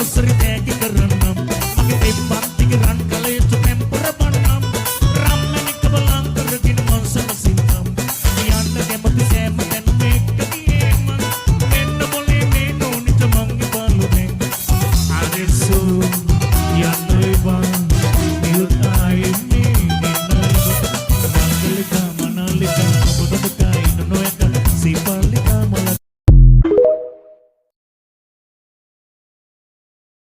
උසරි තෑගි කරන්නම් මගේ දෙප්පත් දිග රන් කල යුතු පෙම්පර බන්නම් රම්මනික බලං කරගෙන මං සමසින්නම් යන්න කැමති සෑම තැනම එක්කදී මං මෙන්න මොලේ මේ නෝනිට මං බලුනේ අරසෝ